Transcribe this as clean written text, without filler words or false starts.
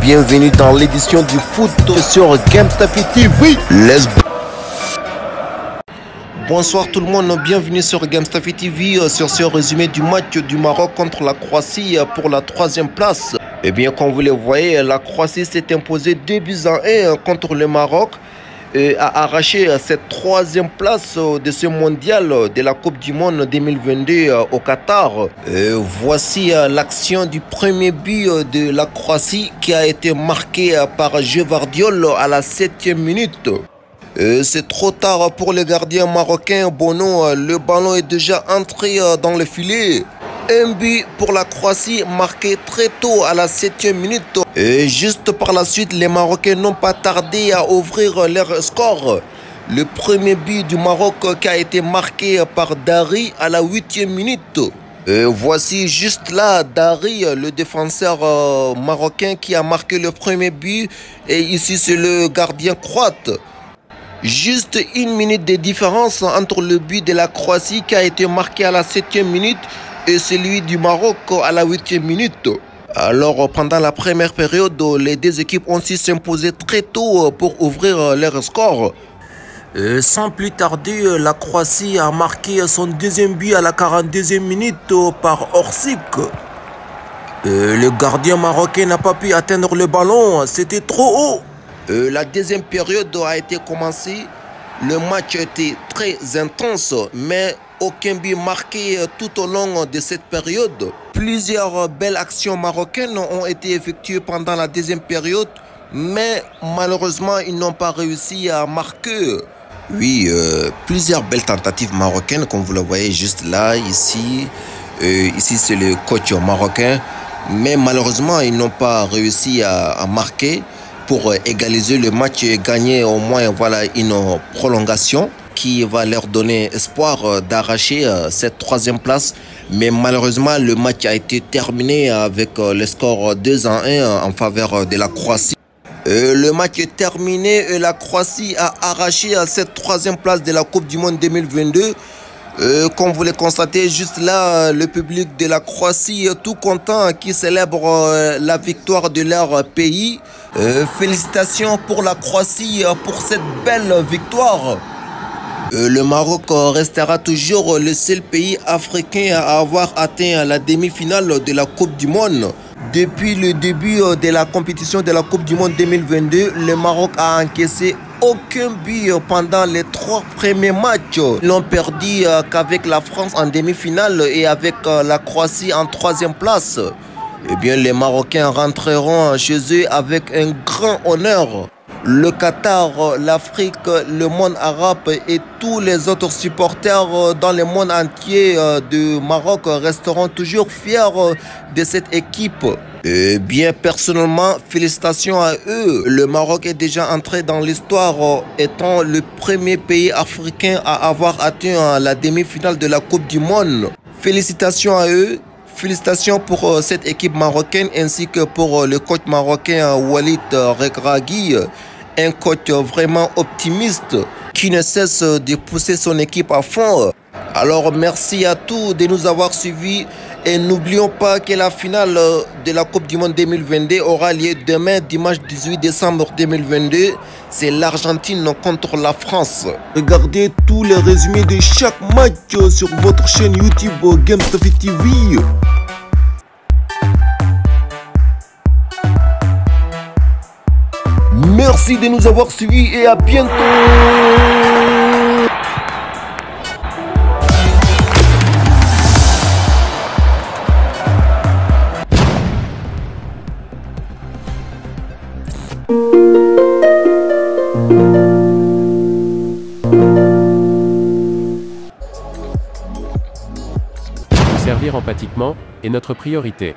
Bienvenue dans l'édition du foot sur Gamestafi TV. Let's go. Bonsoir tout le monde, bienvenue sur Gamestafi TV sur ce résumé du match du Maroc contre la Croatie pour la 3e place. Et bien comme vous le voyez, la Croatie s'est imposée 2-1 contre le Maroc et a arraché cette 3e place de ce mondial de la Coupe du Monde 2022 au Qatar. Voici l'action du premier but de la Croatie qui a été marqué par Gvardiol à la 7e minute. C'est trop tard pour le gardien marocain Bono, le ballon est déjà entré dans le filet. Un but pour la Croatie marqué très tôt à la 7e minute. Et juste par la suite, les Marocains n'ont pas tardé à ouvrir leur score. Le premier but du Maroc qui a été marqué par Dari à la 8e minute. Voici juste là Dari, le défenseur marocain qui a marqué le premier but. Et ici c'est le gardien croate. Juste 1 minute de différence entre le but de la Croatie qui a été marqué à la 7e minute et celui du Maroc à la 8e minute. Alors pendant la première période, les deux équipes ont su s'imposer très tôt pour ouvrir leur score. Sans plus tarder, la Croatie a marqué son deuxième but à la 42e minute par Orsic. Le gardien marocain n'a pas pu atteindre le ballon, c'était trop haut. La deuxième période a été commencée. Le match était très intense, mais aucun but marqué tout au long de cette période. Plusieurs belles actions marocaines ont été effectuées pendant la deuxième période, mais malheureusement, ils n'ont pas réussi à marquer. Oui, plusieurs belles tentatives marocaines, comme vous le voyez juste là, ici. Ici, c'est le coach marocain, mais malheureusement, ils n'ont pas réussi à marquer pour égaliser le match et gagner au moins voilà, une prolongation qui va leur donner espoir d'arracher cette 3e place. Mais malheureusement, le match a été terminé avec le score 2-1 en faveur de la Croatie. Le match est terminé et la Croatie a arraché cette 3e place de la Coupe du Monde 2022. Comme vous le constatez, juste là, le public de la Croatie est tout content qui célèbre la victoire de leur pays. Félicitations pour la Croatie pour cette belle victoire. Le Maroc restera toujours le seul pays africain à avoir atteint la demi-finale de la Coupe du Monde. Depuis le début de la compétition de la Coupe du Monde 2022, le Maroc a encaissé aucun but pendant les 3 premiers matchs. Ils n'ont perdu qu'avec la France en demi-finale et avec la Croatie en 3e place. Eh bien, les Marocains rentreront chez eux avec un grand honneur. Le Qatar, l'Afrique, le monde arabe et tous les autres supporters dans le monde entier du Maroc resteront toujours fiers de cette équipe. Bien personnellement, félicitations à eux. Le Maroc est déjà entré dans l'histoire étant le premier pays africain à avoir atteint la demi-finale de la Coupe du Monde. Félicitations à eux. Félicitations pour cette équipe marocaine ainsi que pour le coach marocain Walid Regragui, un coach vraiment optimiste qui ne cesse de pousser son équipe à fond. Alors merci à tous de nous avoir suivis et n'oublions pas que la finale de la Coupe du Monde 2022 aura lieu demain, dimanche 18 décembre 2022. C'est l'Argentine contre la France. Regardez tous les résumés de chaque match sur votre chaîne YouTube Gamestafi TV. Merci de nous avoir suivis et à bientôt. Vous servir empathiquement est notre priorité.